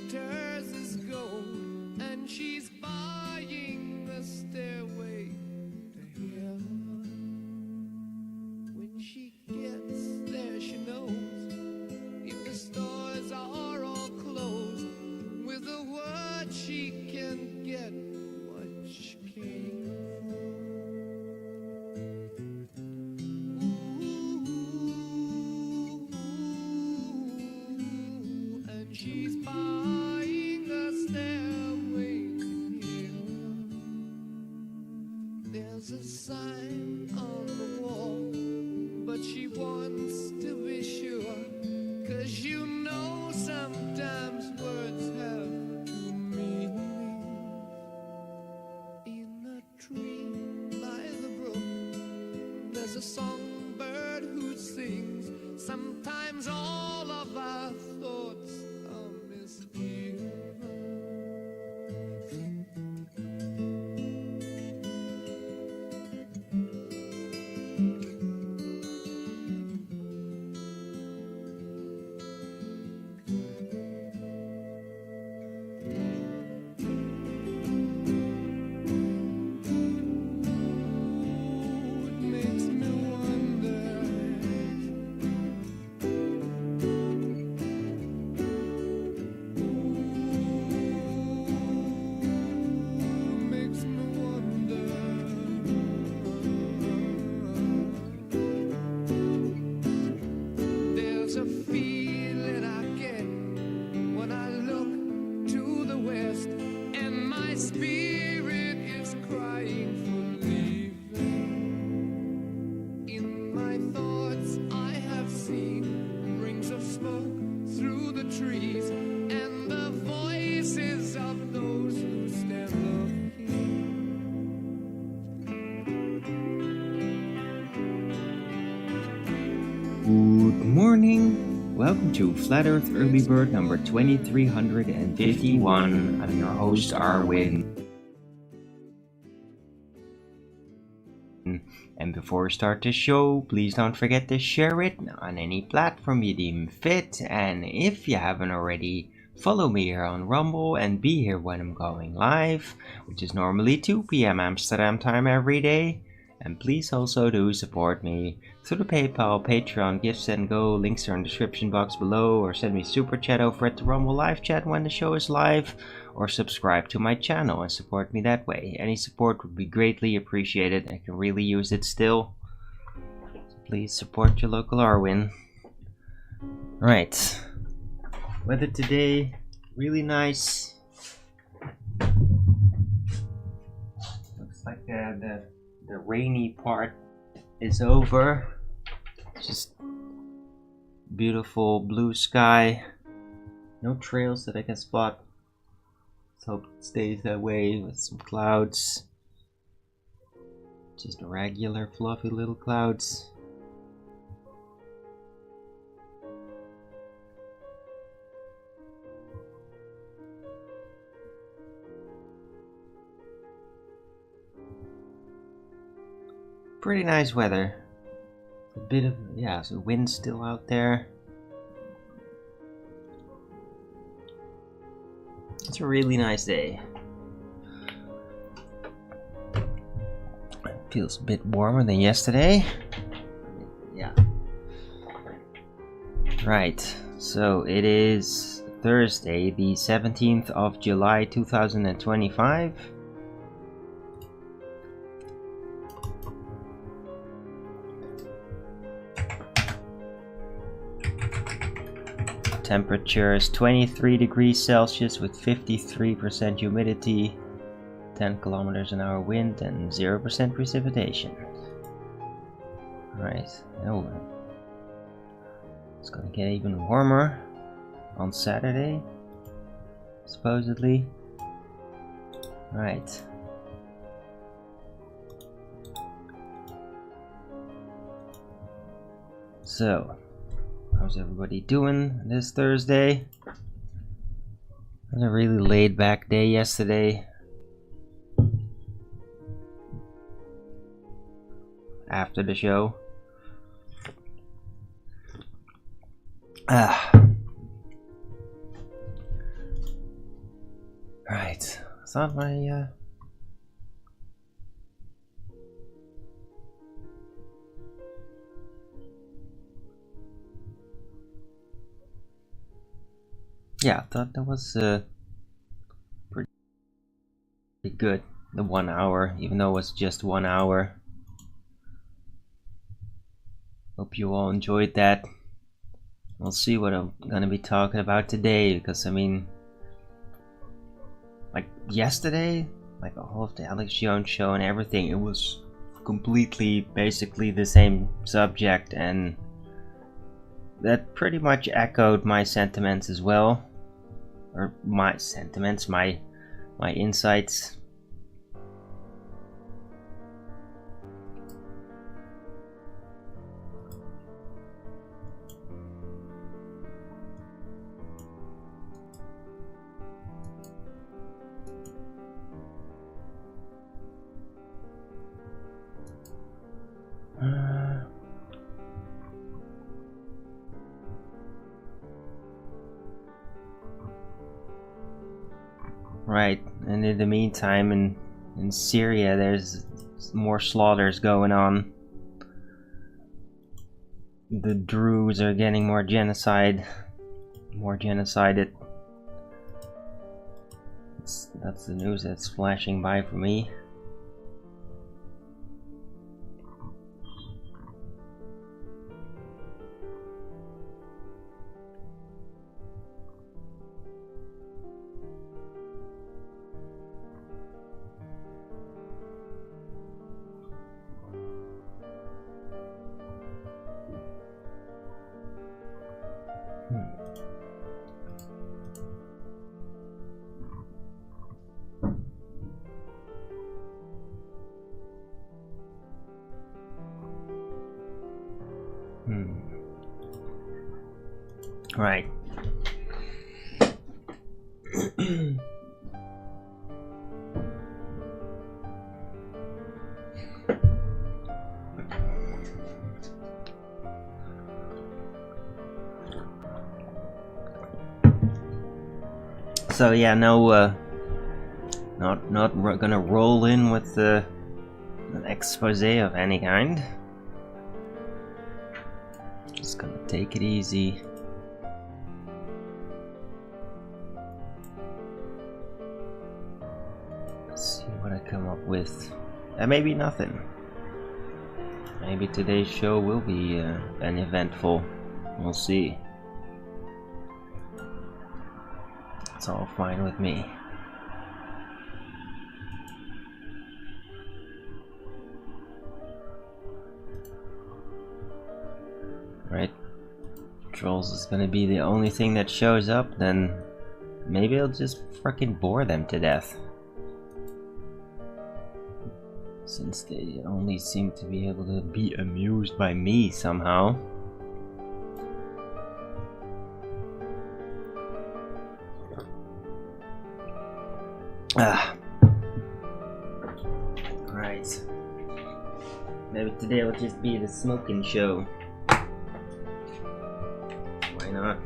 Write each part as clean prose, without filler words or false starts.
glitters as gold, and she's buying a stairway to heaven. When she gets there, she knows if the stores are all closed, with a word she can get what she came for. Ooh, and she's buying a stairway to heaven. There's a sign on the wall, but she wants to be sure, 'cause you know sometimes words have two meanings. In a tree by the brook, there's a songbird who sings. Sometimes all of our thoughts are misgiven. There's a feeling I get when I look to the west, and my spirit is crying for leaving. In my thoughts I have seen rings of smoke through the trees, and the voices of those who stand looking. Good morning. Welcome to Flat Earth Early Bird number 2351. I'm your host, Arwin. And before we start the show, please don't forget to share it on any platform you deem fit. And if you haven't already, follow me here on Rumble and be here when I'm going live, which is normally 2 p.m. Amsterdam time every day. And please also do support me through the PayPal, Patreon, Gifts and Go. Links are in the description box below, or send me super chat over at the Rumble live chat when the show is live, or subscribe to my channel and support me that way. Any support would be greatly appreciated. I can really use it still. So please support your local Arwin. Right. Weather today, really nice. Looks like the rainy part is over. Just beautiful blue sky. No trails that I can spot. Let's hope it stays that way with some clouds. Just regular fluffy little clouds. Pretty nice weather. A bit of, some wind still out there. It's a really nice day. It feels a bit warmer than yesterday. Yeah. Right, so it is Thursday, the 17th of July 2025. Temperature is 23 degrees Celsius with 53% humidity, 10 kilometers an hour wind, and 0% precipitation. Right, oh, it's gonna get even warmer on Saturday, supposedly. Right. So, how's everybody doing this Thursday? It was a really laid back day yesterday. After the show. thought my yeah, I thought that was pretty good. The 1 hour, even though it was just 1 hour. Hope you all enjoyed that. We'll see what I'm gonna be talking about today, because I mean, like yesterday, like all of the Alex Jones show and everything, it was completely basically the same subject, and that pretty much echoed my sentiments as well, or my sentiments, my insights. Right, and in the meantime in Syria there's more slaughters going on. The Druze are getting more genocided. That's the news that's flashing by for me. Right. So yeah, no, not gonna roll in with an expose of any kind. Just gonna take it easy. Let's see what I come up with. Maybe nothing. Maybe today's show will be uneventful. We'll see. It's all fine with me. Right? Trolls is gonna be the only thing that shows up, then maybe I'll just freaking bore them to death. Since they only seem to be able to be amused by me somehow. Right. Maybe today will just be the smoking show. Why not?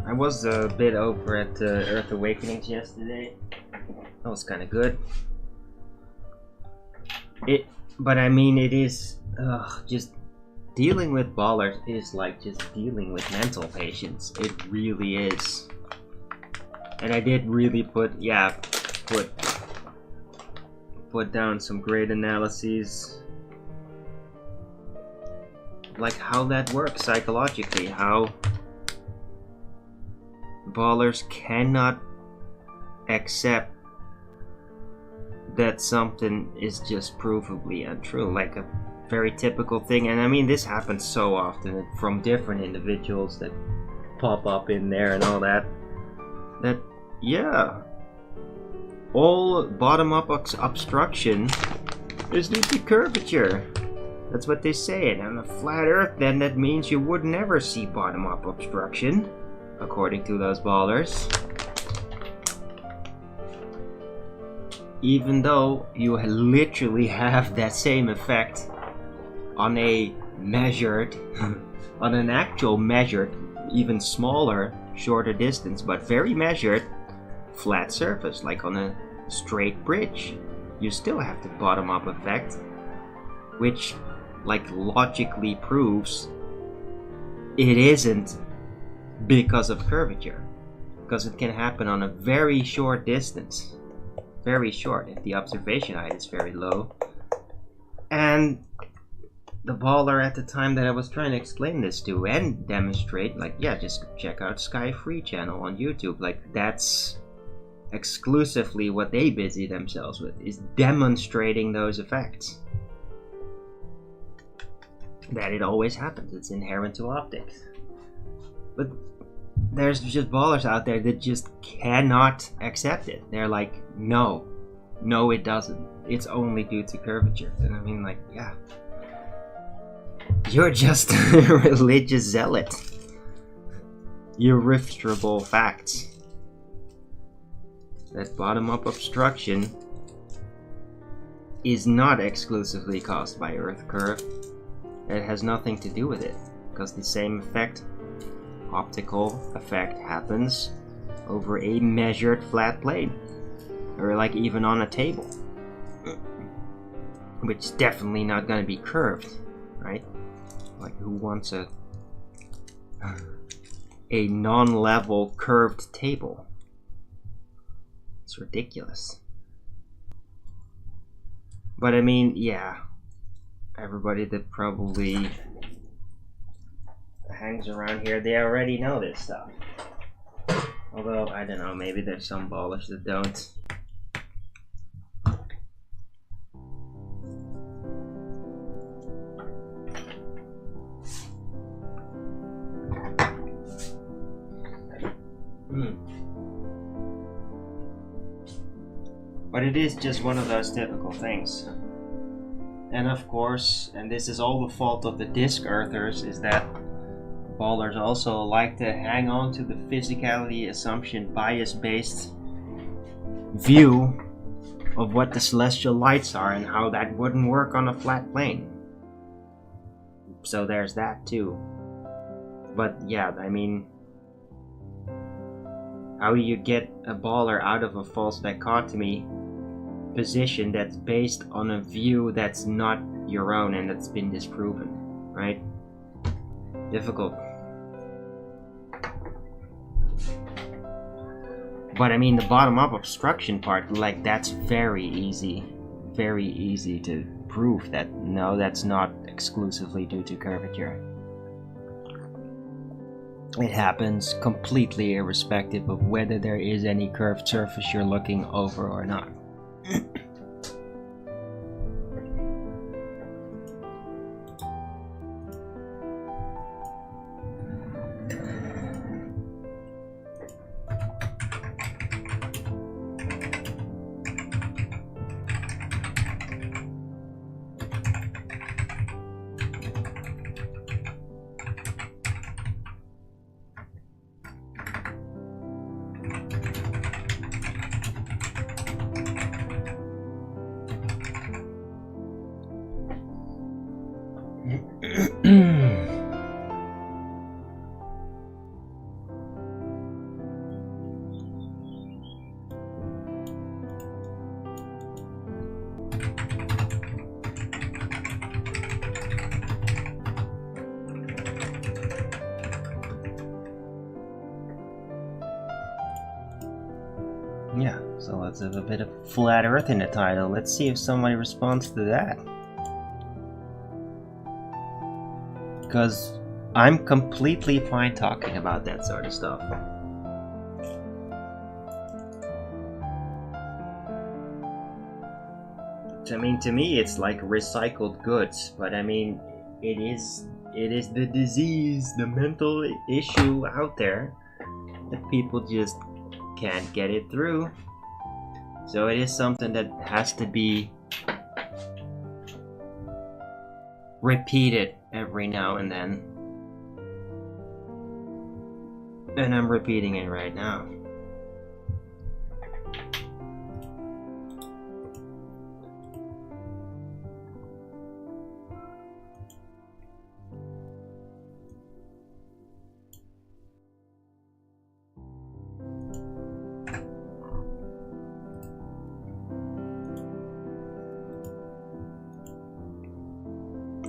I was a bit over at Earth Awakenings yesterday. That was kind of good. But I mean, it is just dealing with ballers is like just dealing with mental patients. It really is. And I did really put down some great analyses, like how that works psychologically, how ballers cannot accept that something is just provably untrue, like a very typical thing. And I mean, this happens so often from different individuals that pop up in there and all that, yeah, all bottom-up obstruction is due to curvature. That's what they say. And on a flat earth, then that means you would never see bottom-up obstruction, according to those ballers. Even though you literally have that same effect on a measured, on an actual measured, even smaller, shorter distance, but very measured, flat surface, like on a straight bridge, you still have the bottom-up effect, which, like, logically proves it isn't because of curvature, because it can happen on a very short distance, very short, if the observation height is very low. And the baller at the time that I was trying to explain this to and demonstrate, like, yeah, just check out Sky Free channel on YouTube. Like, that's exclusively what they busy themselves with, is demonstrating those effects. That it always happens. It's inherent to optics. But there's just ballers out there that just cannot accept it. They're like, no, it doesn't. It's only due to curvature. And I mean, like, yeah. You're just a religious zealot. Irrefutable facts. That bottom-up obstruction is not exclusively caused by Earth curve. It has nothing to do with it, because the same effect, optical effect, happens over a measured flat plane, or like even on a table, which is definitely not going to be curved, right? Like, who wants a non-level curved table? It's ridiculous. But I mean, yeah, everybody that probably hangs around here, they already know this stuff. Although, I don't know, maybe there's some ballers that don't. But it is just one of those typical things. And of course, and this is all the fault of the disc earthers, is that ballers also like to hang on to the physicality assumption bias based view of what the celestial lights are and how that wouldn't work on a flat plane. So there's that too. But yeah, I mean, how do you get a baller out of a false dichotomy position that's based on a view that's not your own and that's been disproven, right? Difficult. But I mean, the bottom-up obstruction part, like, that's very easy to prove that no, that's not exclusively due to curvature. It happens completely irrespective of whether there is any curved surface you're looking over or not. Yeah, so let's have a bit of flat earth in the title. Let's see if somebody responds to that. Because I'm completely fine talking about that sort of stuff. I mean, to me it's like recycled goods, but I mean, it is the disease, the mental issue out there that people just can't get it through. So it is something that has to be repeated every now and then. And I'm repeating it right now.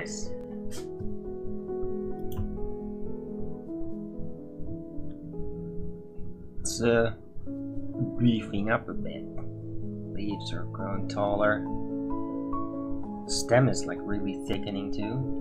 nice. It's beefing up a bit. Leaves are growing taller. Stem is like really thickening too.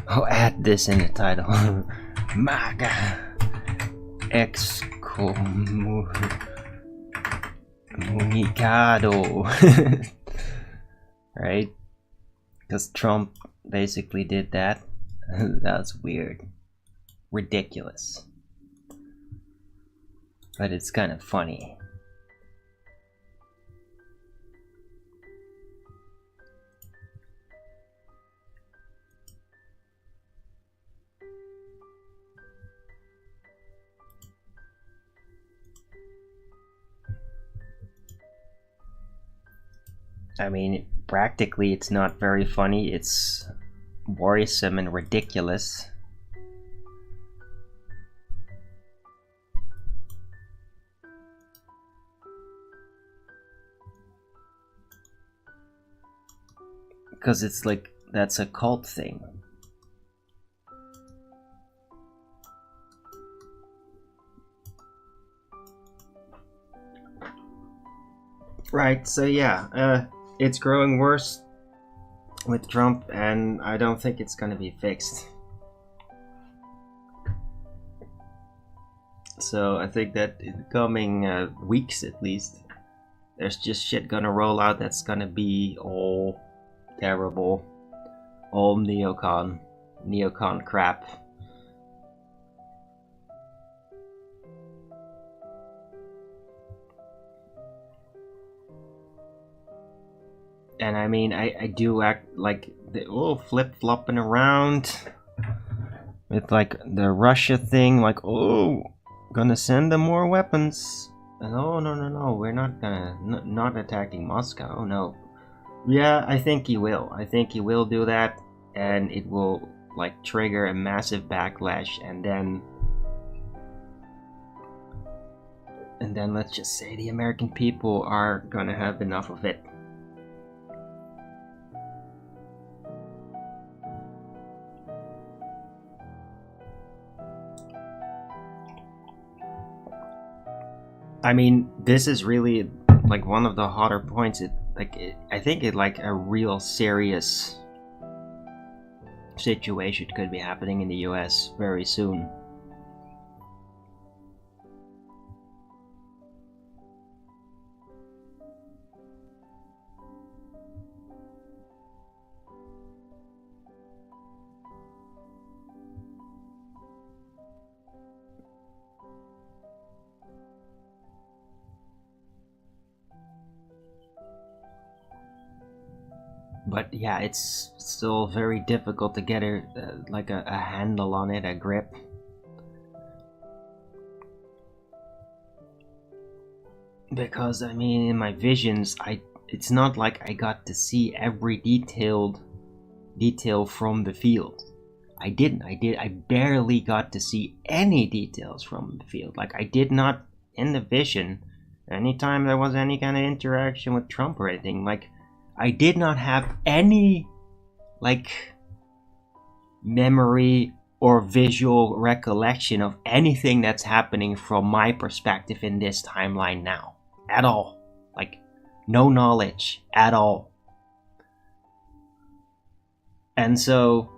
I'll add this in the title. Maga excommunicado. Right? Because Trump basically did that. That's weird. Ridiculous. But it's kind of funny. I mean, practically it's not very funny, it's worrisome and ridiculous. Because it's like, that's a cult thing. Right, so yeah, it's growing worse with Trump, and I don't think it's gonna be fixed. So I think that in the coming weeks at least, there's just shit gonna roll out that's gonna be all terrible, all neocon crap. And I mean, I do act like the flip-flopping around with like the Russia thing, like, oh, gonna send them more weapons. And oh, no, we're not gonna, not attacking Moscow, no. Yeah, I think he will. I think he will do that, and it will like trigger a massive backlash, and then let's just say the American people are gonna have enough of it. I mean, this is really like one of the hotter points. I think it like a real serious situation could be happening in the US very soon. But yeah, it's still very difficult to get a handle on it, a grip. Because I mean, in my visions, it's not like I got to see every detail from the field. I didn't. I barely got to see any details from the field. Like, I did not, in the vision, anytime there was any kind of interaction with Trump or anything, like, I did not have any, like, memory or visual recollection of anything that's happening from my perspective in this timeline now. At all. Like, no knowledge at all. And so,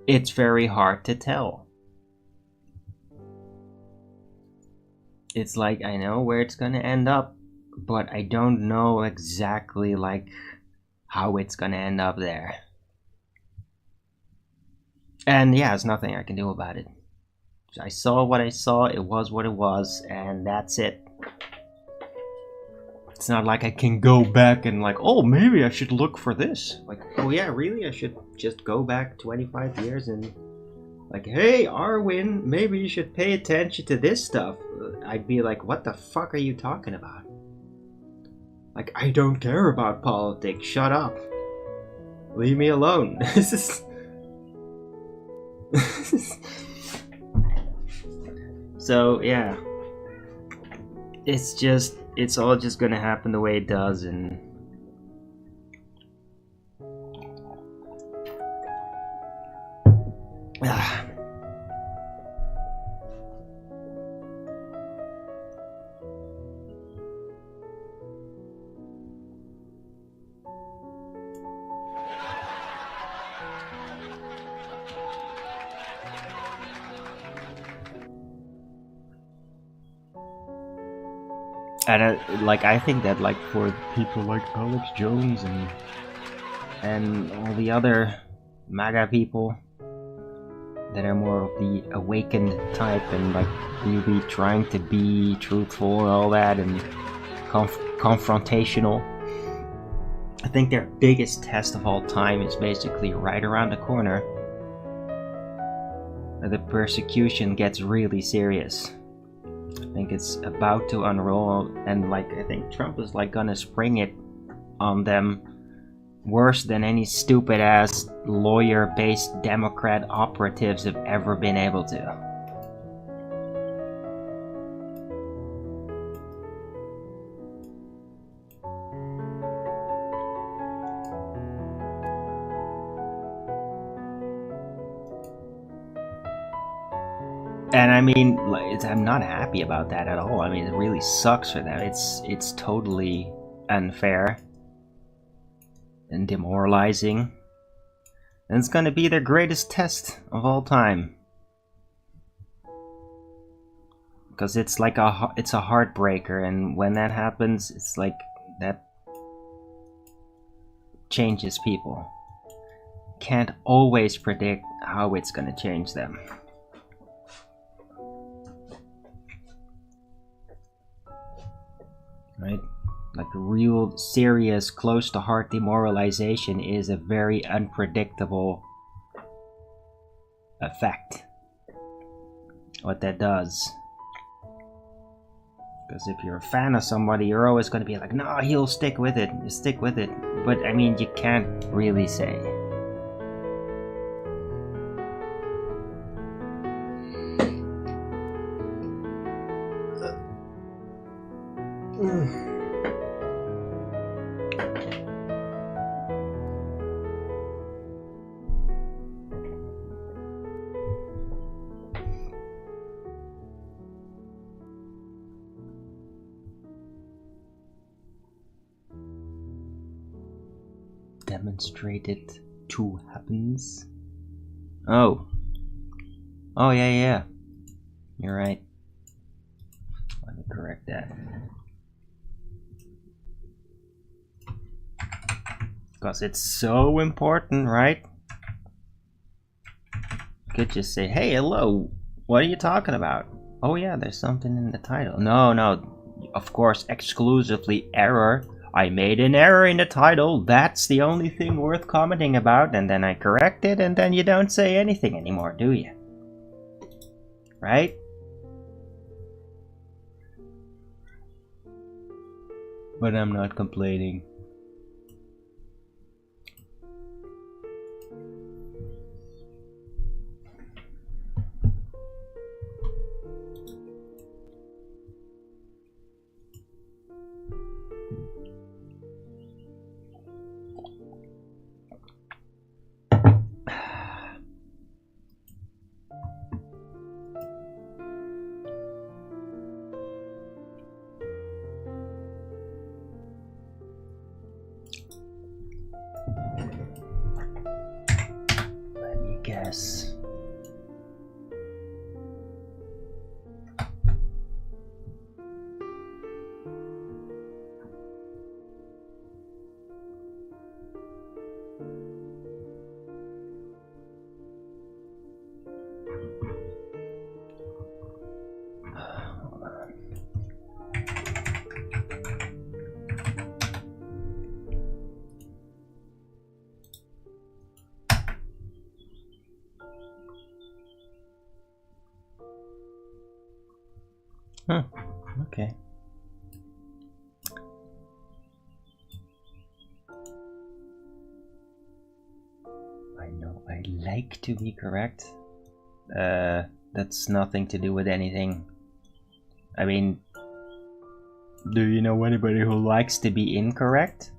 it's very hard to tell. It's like, I know where it's gonna end up, but I don't know exactly like how it's gonna end up there. And yeah, there's nothing I can do about it. I saw what I saw, it was what it was, and that's it. It's not like I can go back and like, oh, maybe I should look for this. Like, oh yeah, really? I should just go back 25 years and like, hey, Arwin, maybe you should pay attention to this stuff. I'd be like, what the fuck are you talking about? Like, I don't care about politics. Shut up. Leave me alone. This is... So, yeah. It's all just gonna happen the way it does, and... And I think that like for people like Alex Jones and all the other MAGA people that are more of the awakened type and like really trying to be truthful and all that and confrontational, I think their biggest test of all time is basically right around the corner. The persecution gets really serious. I think it's about to unroll, and like I think Trump is like gonna spring it on them worse than any stupid ass lawyer based Democrat operatives have ever been able to. And I mean, I'm not happy about that at all. I mean, it really sucks for them. It's totally unfair and demoralizing. And it's gonna be their greatest test of all time. Because it's like it's a heartbreaker, and when that happens, it's like that changes people. Can't always predict how it's gonna change them. Right? Like real serious close to heart demoralization is a very unpredictable effect. What that does. Because if you're a fan of somebody, you're always going to be like, no, he'll stick with it, stick with it. But I mean, you can't really say. demonstrated to happens. Oh. Oh, yeah. You're right. Let me correct that. Because it's so important, right? You could just say, hey, hello, what are you talking about? Oh yeah, there's something in the title. No, of course, exclusively error. I made an error in the title, that's the only thing worth commenting about, and then I correct it, and then you don't say anything anymore, do you? Right? But I'm not complaining. Guess. Okay. I know I like to be correct. That's nothing to do with anything. I mean, do you know anybody who likes to be incorrect?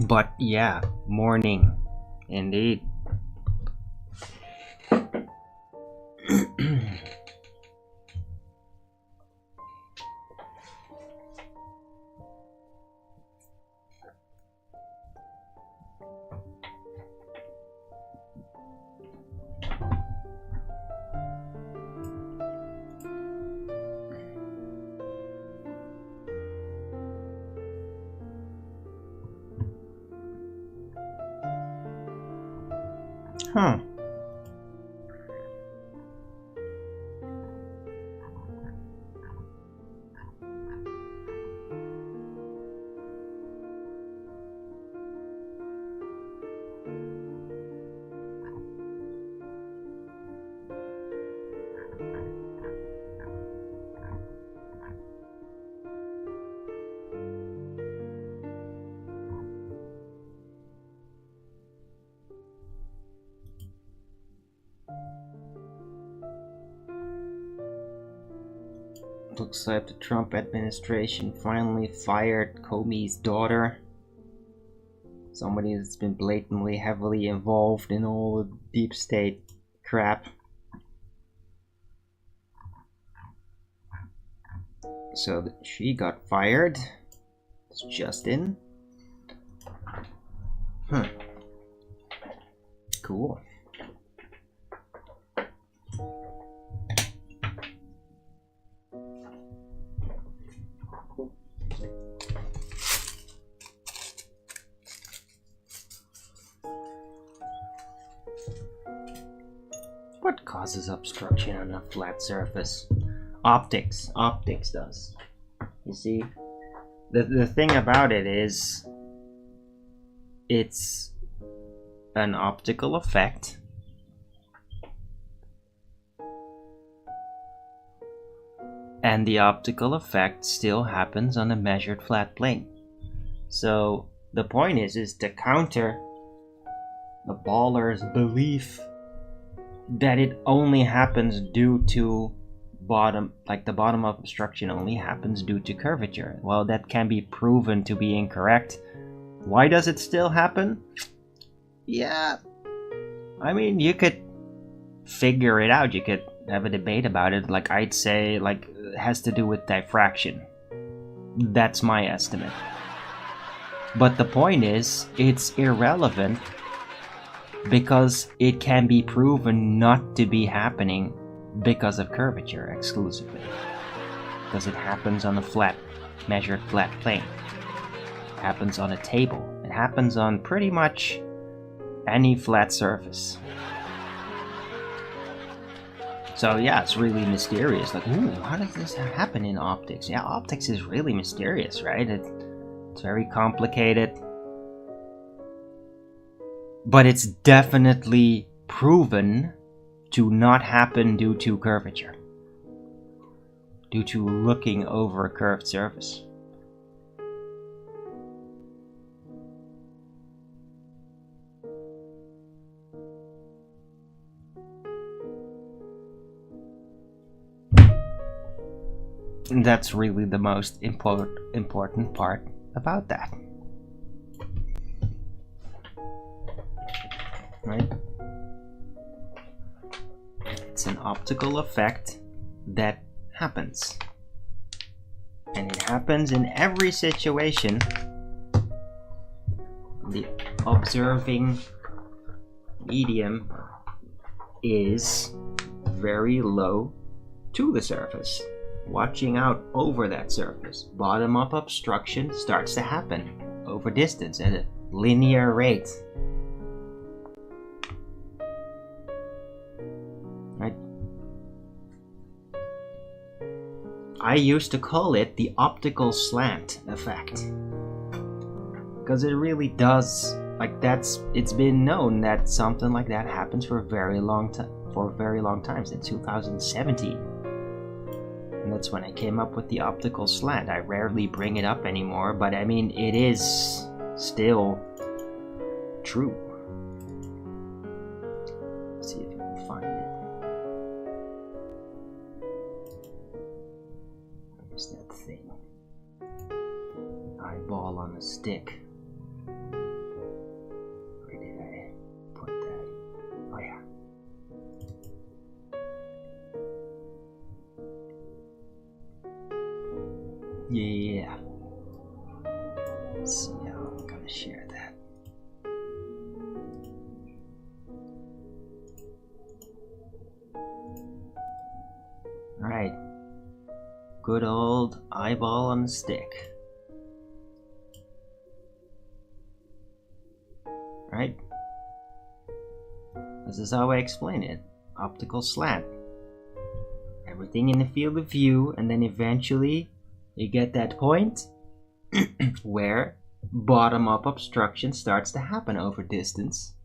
But yeah, morning, indeed. Huh. Looks like the Trump administration finally fired Comey's daughter. Somebody that's been blatantly heavily involved in all the deep state crap. So she got fired. It's Justin. Cool. What causes obstruction on a flat surface? Optics. Optics does. You see, the thing about it is, it's an optical effect. And the optical effect still happens on a measured flat plane. So the point is to counter the baller's belief that it only happens due to bottom, like the bottom of obstruction only happens due to curvature. Well, that can be proven to be incorrect Why does it still happen? Yeah, I mean, you could figure it out. You could have a debate about it. Like, I'd say, like, it has to do with diffraction. That's my estimate. But the point is, it's irrelevant because it can be proven not to be happening because of curvature exclusively. Because it happens on a flat, measured flat plane. It happens on a table. It happens on pretty much any flat surface. So yeah, it's really mysterious. Like, ooh, how does this happen in optics? Yeah, optics is really mysterious, right? It's very complicated. But it's definitely proven to not happen due to curvature. Due to looking over a curved surface. And that's really the most important part about that. Right? It's an optical effect that happens. And it happens in every situation. The observing medium is very low to the surface. Watching out over that surface. Bottom-up obstruction starts to happen over distance at a linear rate. Right? I used to call it the optical slant effect. Because it really does, like, it's been known that something like that happens for a very long time, since 2017. And that's when I came up with the optical slant. I rarely bring it up anymore, but I mean, it is still true. Let's see if I can find it. Where's that thing? Eyeball on a stick. Where did I put that? Oh yeah. Yeah. Let's see how I'm gonna share that. Alright. Good old eyeball on a stick. Right? This is how I explain it. Optical slant. Everything in the field of view, and then eventually you get that point where bottom-up obstruction starts to happen over distance.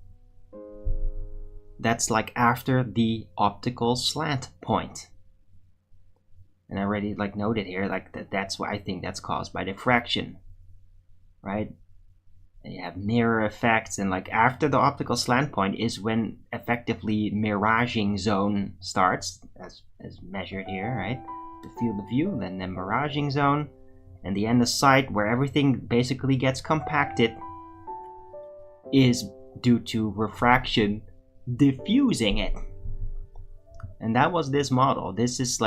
That's like after the optical slant point. And I already like noted here, like that's why I think that's caused by diffraction, right? And you have mirror effects, and like after the optical slant point is when effectively miraging zone starts, as measured here, right? The field of view, then the miraging zone, and the end of sight, where everything basically gets compacted, is due to refraction diffusing it. And that was this model. This is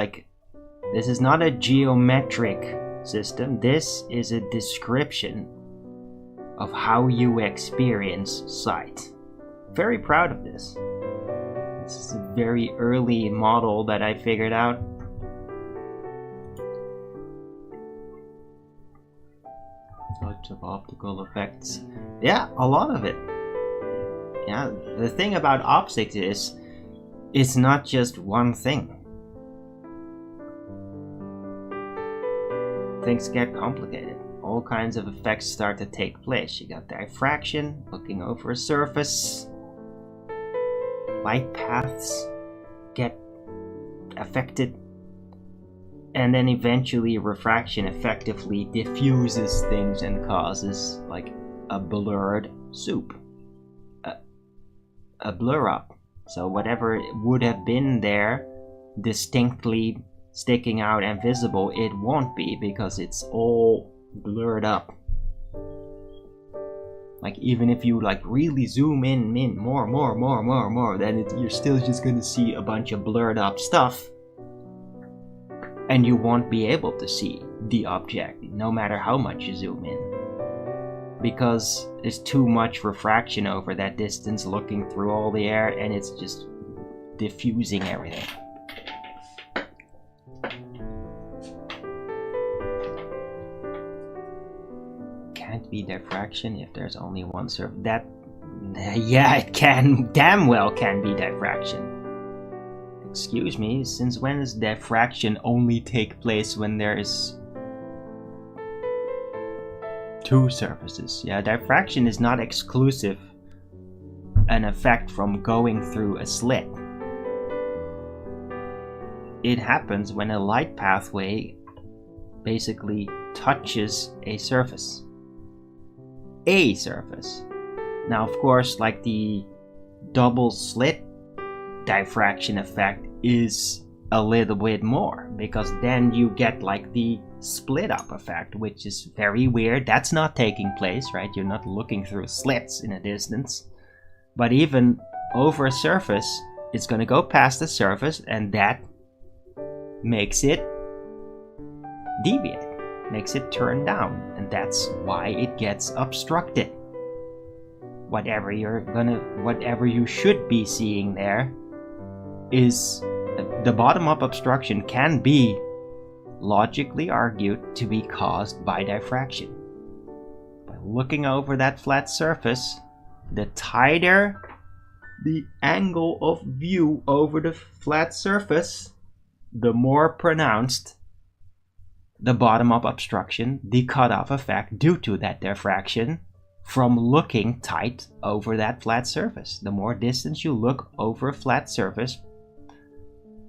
not a geometric system. This is a description of how you experience sight. Very proud of this. This is a very early model that I figured out. Types of optical effects. Yeah, a lot of it. Yeah, the thing about optics is it's not just one thing. Things get complicated. All kinds of effects start to take place. You got diffraction, looking over a surface. Light paths get affected. And then eventually refraction effectively diffuses things and causes like a blurred soup. A blur up. So whatever would have been there distinctly sticking out and visible, it won't be because it's all blurred up. Like even if you like really zoom in more, then you're still just gonna see a bunch of blurred up stuff. And you won't be able to see the object, no matter how much you zoom in. Because there's too much refraction over that distance looking through all the air, and it's just diffusing everything. Can't be diffraction if there's only one surface. That, yeah, it can, damn well can be diffraction. Excuse me, since when does diffraction only take place when there is two surfaces? Yeah, diffraction is not exclusive an effect from going through a slit. It happens when a light pathway basically touches a surface. A surface. Now, of course, like the double slit diffraction effect is a little bit more, because then you get like the split up effect, which is very weird. That's not taking place, right? You're not looking through slits in a distance. But even over a surface, it's going to go past the surface, and that makes it deviate, makes it turn down, and that's why it gets obstructed. Whatever you should be seeing there is the bottom-up obstruction can be logically argued to be caused by diffraction. By looking over that flat surface, the tighter the angle of view over the flat surface, the more pronounced the bottom-up obstruction, the cutoff effect due to that diffraction from looking tight over that flat surface. The more distance you look over a flat surface,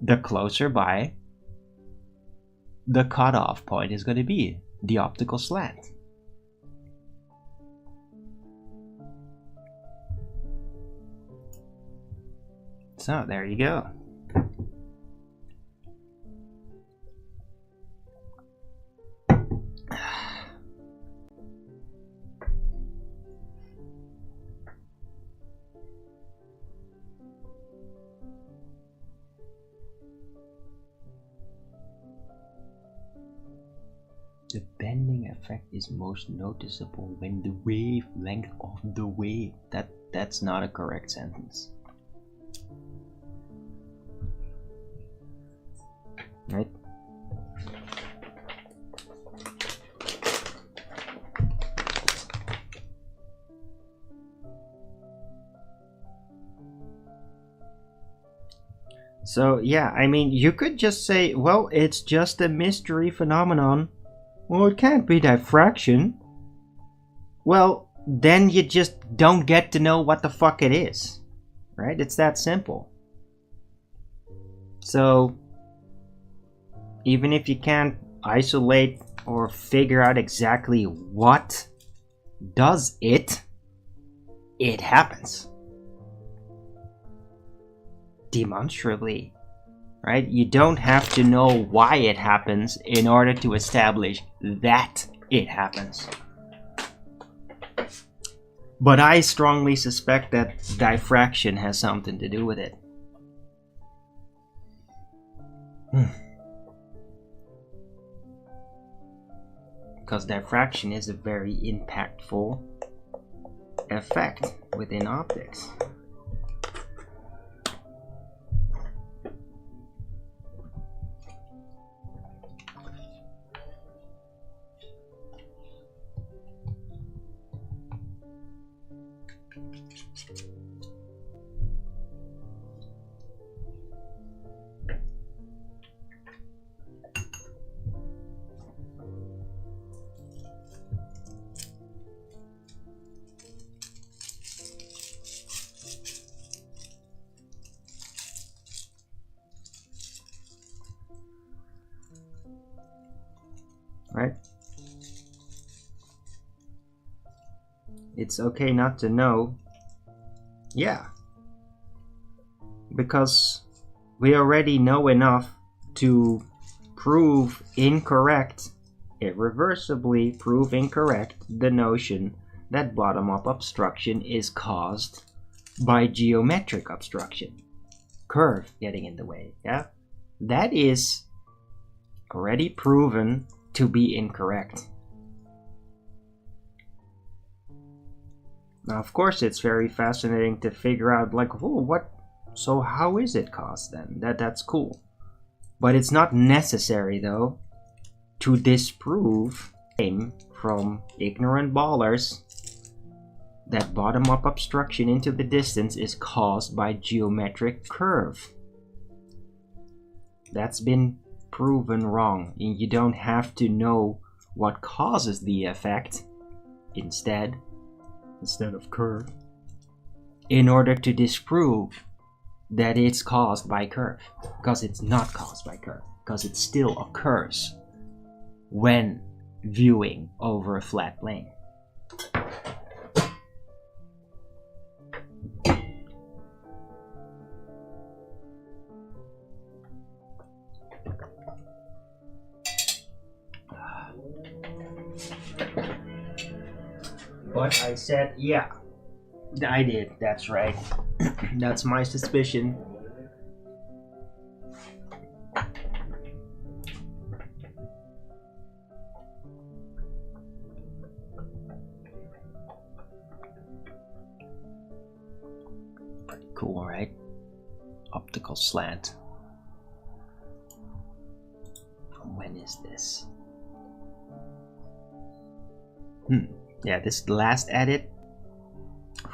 the closer by the cutoff point is going to be, the optical slant. So there you go. The bending effect is most noticeable when the wavelength of the wave. That's not a correct sentence. Right? So yeah, I mean, you could just say, well, it's just a mystery phenomenon. Well, it can't be diffraction. Well, then you just don't get to know what the fuck it is. Right? It's that simple. So, even if you can't isolate or figure out exactly what does it, it happens. Demonstrably. Right? You don't have to know why it happens in order to establish that it happens. But I strongly suspect that diffraction has something to do with it. Because diffraction is a very impactful effect within optics. Right? It's okay not to know. Yeah. Because we already know enough to prove incorrect, irreversibly prove incorrect, the notion that bottom-up obstruction is caused by geometric obstruction. Curve getting in the way, yeah? That is already proven to be incorrect. Now, of course, it's very fascinating to figure out, like, oh, what? So how is it caused then? That's cool. But it's not necessary, though, to disprove from ignorant ballers that bottom-up obstruction into the distance is caused by geometric curve. That's been proven wrong. You don't have to know what causes the effect instead of curve in order to disprove that it's caused by curve, because it's not caused by curve, because it still occurs when viewing over a flat plane. But I said, yeah, I did, that's right. That's my suspicion. Pretty cool, right? Optical slant. From when is this? Yeah, this is the last edit,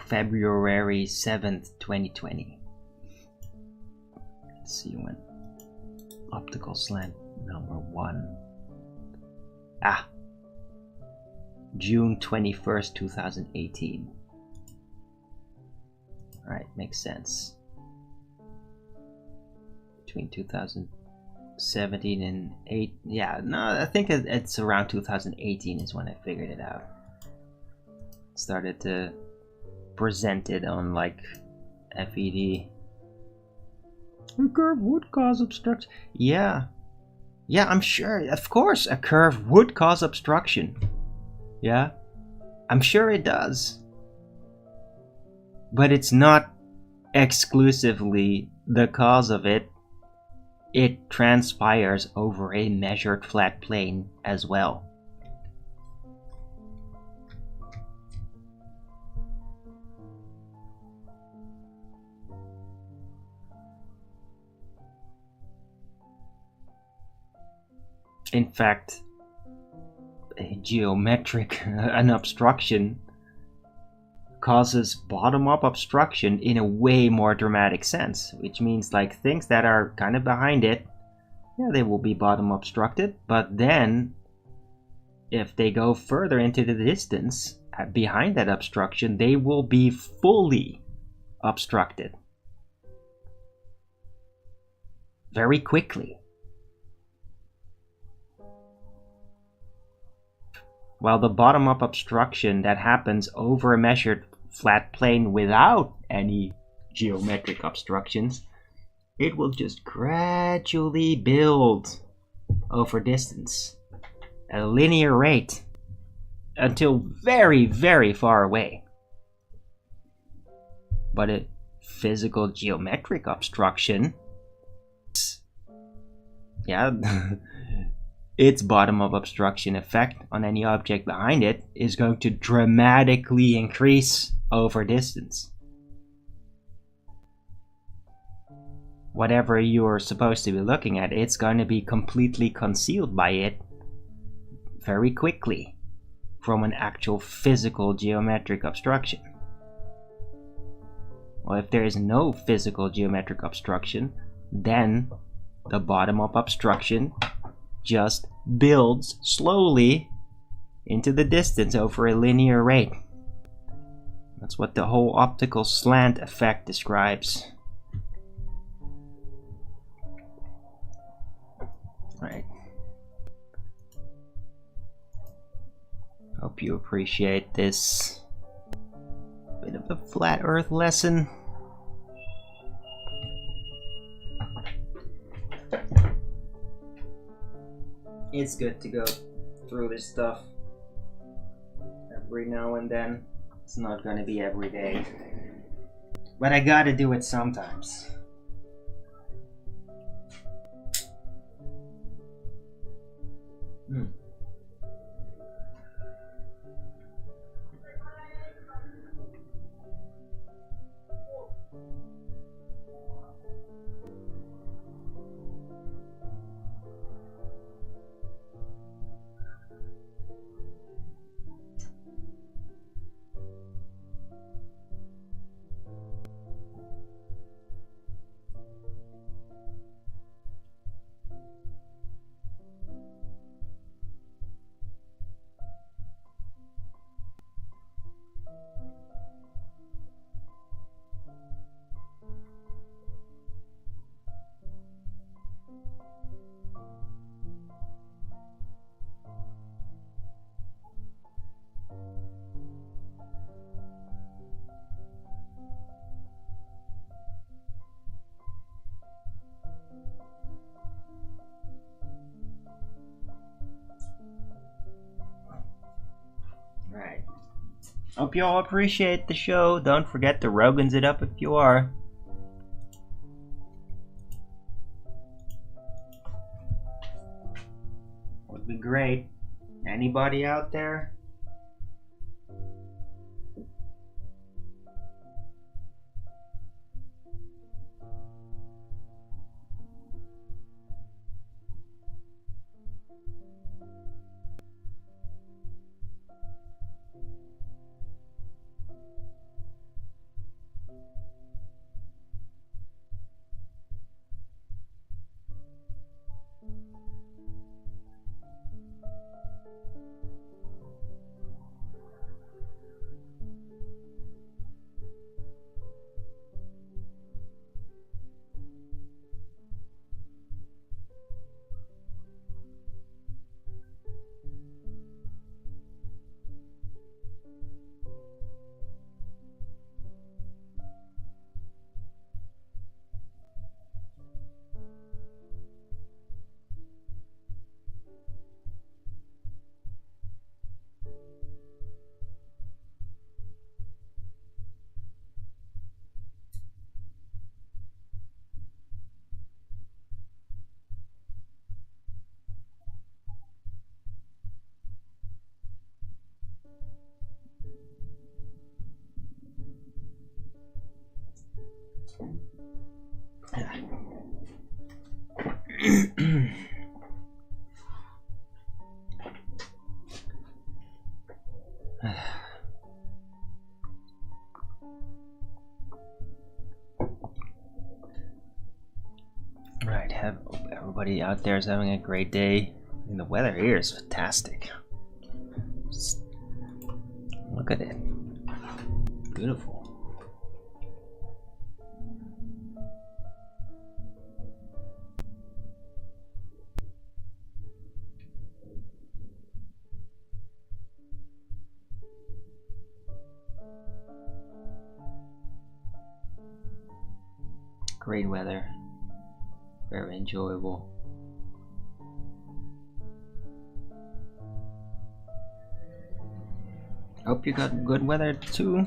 February 7th, 2020. Let's see when. Optical slant number 1. June 21st, 2018. Alright, makes sense. Between 2017 and 8. Yeah, no, I think it's around 2018 is when I figured it out. Started to present it on like FED. A curve would cause obstruction. Yeah, I'm sure. Of course, a curve would cause obstruction. Yeah, I'm sure it does. But it's not exclusively the cause of it. It transpires over a measured flat plane as well. In fact, a geometric an obstruction causes bottom-up obstruction in a way more dramatic sense, which means like things that are kind of behind it, yeah, they will be bottom obstructed, but then if they go further into the distance behind that obstruction, they will be fully obstructed very quickly. While the bottom-up obstruction that happens over a measured flat plane without any geometric obstructions, it will just gradually build over distance at a linear rate until very, very far away. But a physical geometric obstruction, yeah, its bottom-up obstruction effect on any object behind it is going to dramatically increase over distance. Whatever you're supposed to be looking at, it's going to be completely concealed by it very quickly from an actual physical geometric obstruction. Well, if there is no physical geometric obstruction, then the bottom-up obstruction just builds slowly into the distance over a linear rate. That's what the whole optical slant effect describes. Right. Hope you appreciate this bit of a flat earth lesson. It's good to go through this stuff. Have every now and then. It's not gonna be every day. But I gotta do it sometimes. Right. Hope you all appreciate the show. Don't forget to Rogan's it up if you are. Would be great. Anybody out there? Right, hope everybody out there is having a great day. And the weather here is fantastic. Just look at it. Beautiful. Great weather. Very enjoyable. Hope you got good weather too.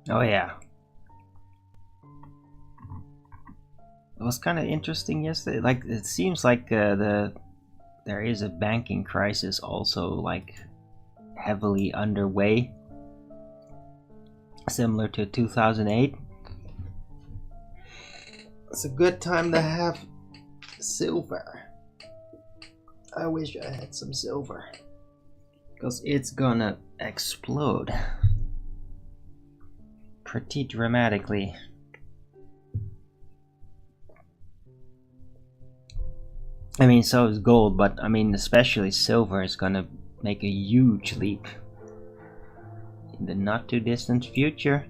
Oh yeah. It was kind of interesting yesterday. Like, it seems like there is a banking crisis also, like, heavily underway, similar to 2008. It's a good time to have silver. I wish I had some silver, because it's gonna explode pretty dramatically. I mean, so is gold, but I mean, especially silver is gonna make a huge leap in the not too distant future.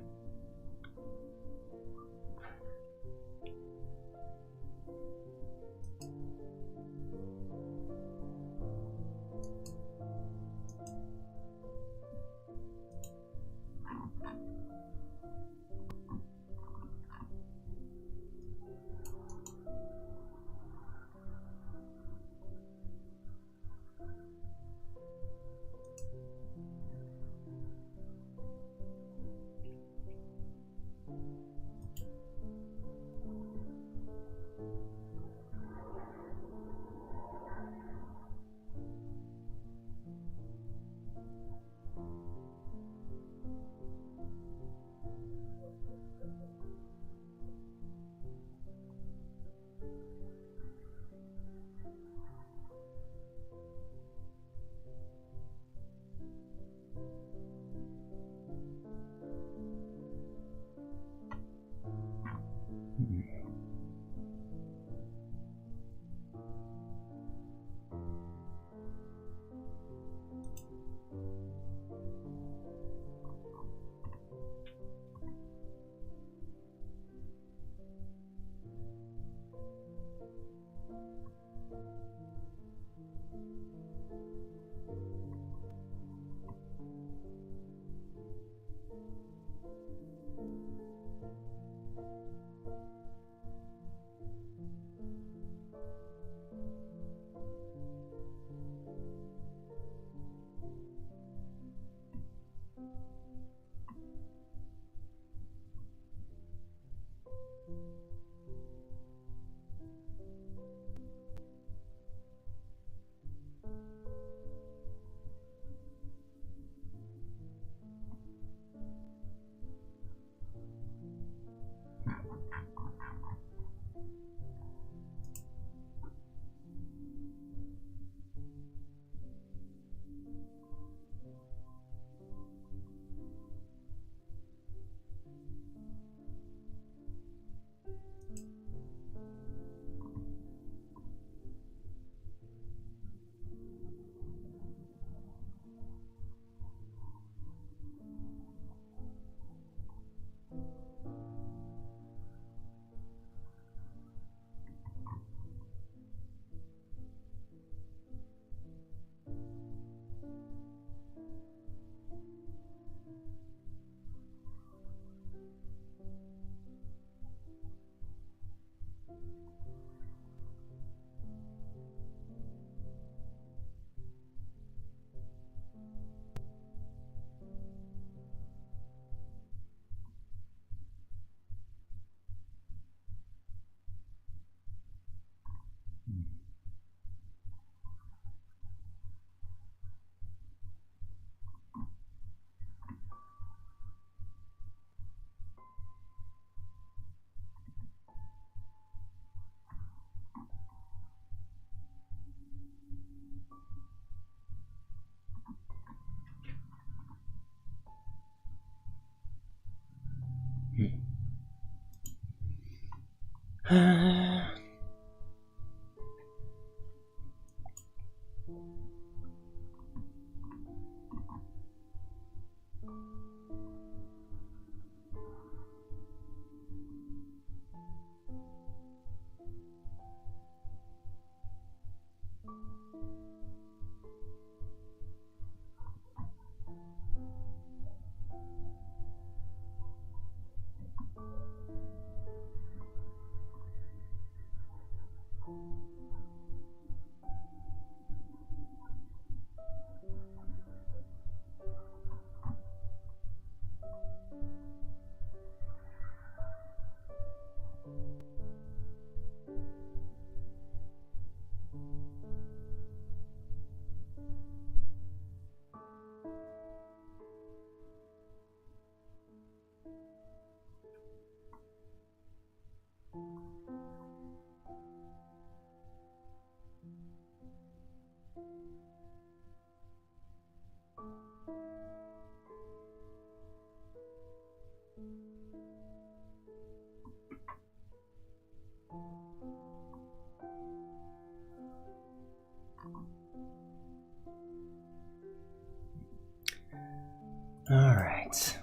All right.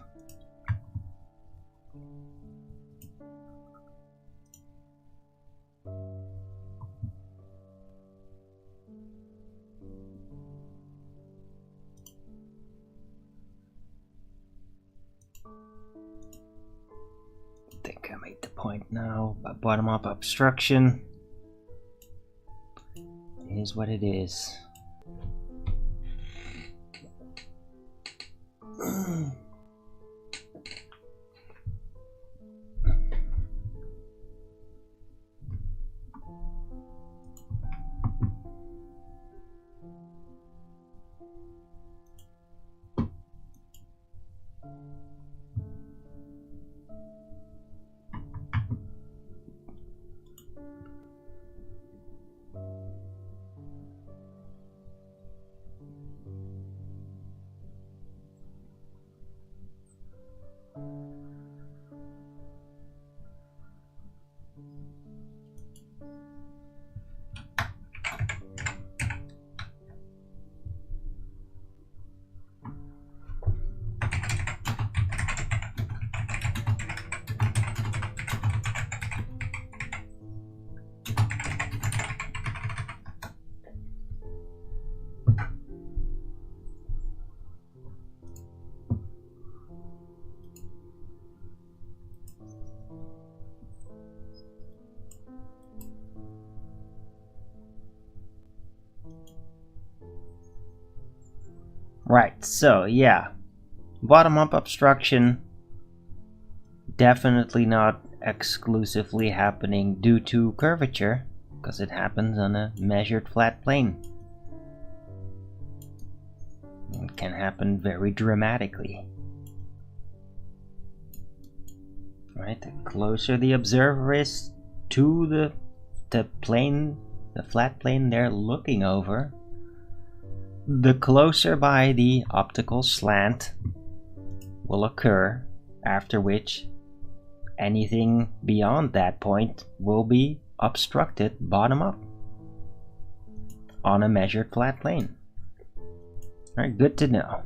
I think I made the point now. Bottom up obstruction is what it is. Right, so yeah, bottom-up obstruction definitely not exclusively happening due to curvature, because it happens on a measured flat plane. It can happen very dramatically. Right, the closer the observer is to the plane, the flat plane they're looking over, the closer by the optical slant will occur, after which anything beyond that point will be obstructed bottom up on a measured flat plane. Alright, good to know.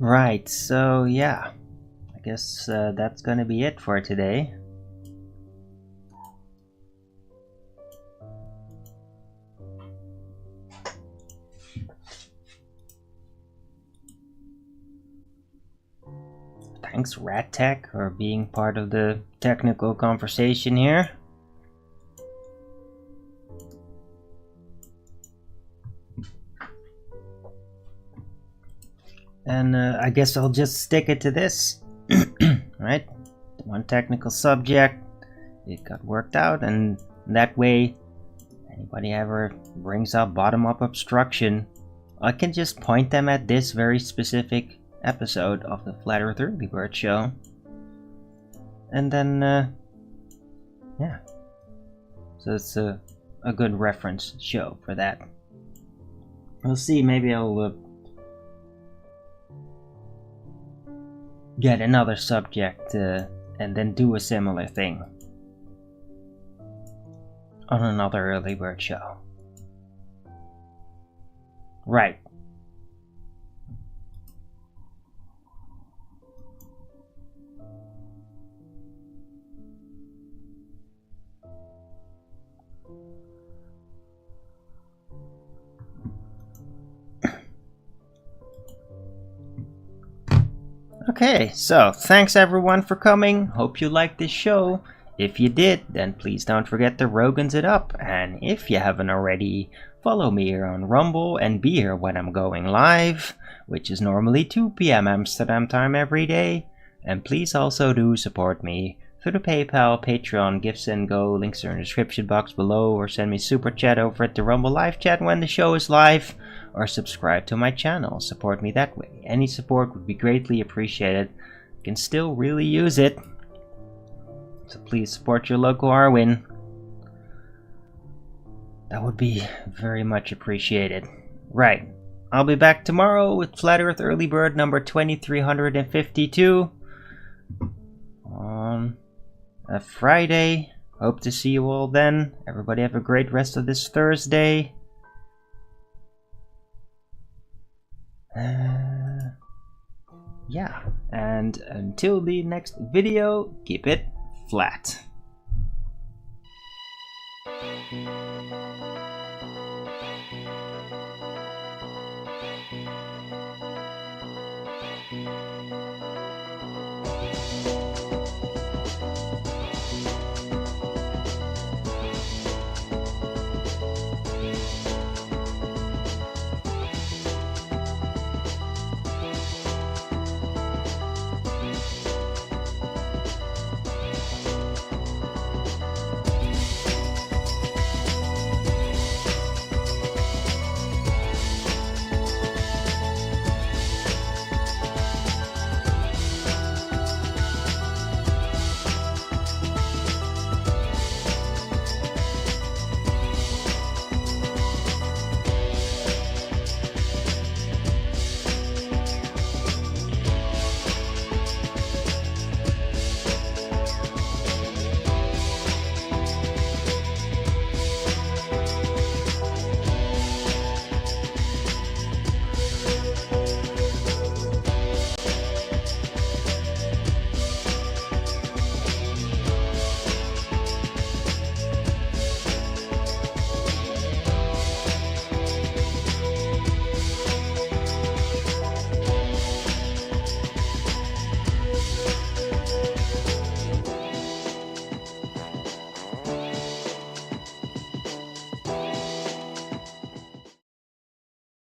Right, so yeah, I guess that's gonna be it for today. Thanks, Rat Tech, for being part of the technical conversation here. And I guess I'll just stick it to this, right? One technical subject, it got worked out, and that way, anybody ever brings up bottom-up obstruction, I can just point them at this very specific episode of the Flat Earth Early Bird Show. And then, yeah. So it's a good reference show for that. We'll see, maybe I'll get another subject and then do a similar thing on another early bird show. Right. Okay, so thanks everyone for coming. Hope you liked this show. If you did, then please don't forget to Rogans it up. And if you haven't already, follow me here on Rumble and be here when I'm going live, which is normally 2 PM Amsterdam time every day. And please also do support me through the PayPal, Patreon, Gifts and Go. Links are in the description box below, or send me super chat over at the Rumble live chat when the show is live, or subscribe to my channel. Support me that way. Any support would be greatly appreciated. I can still really use it. So please support your local Arwin. That would be very much appreciated. Right. I'll be back tomorrow with Flat Earth Early Bird number 2352 on a Friday. Hope to see you all then. Everybody have a great rest of this Thursday. Yeah, and until the next video, keep it flat.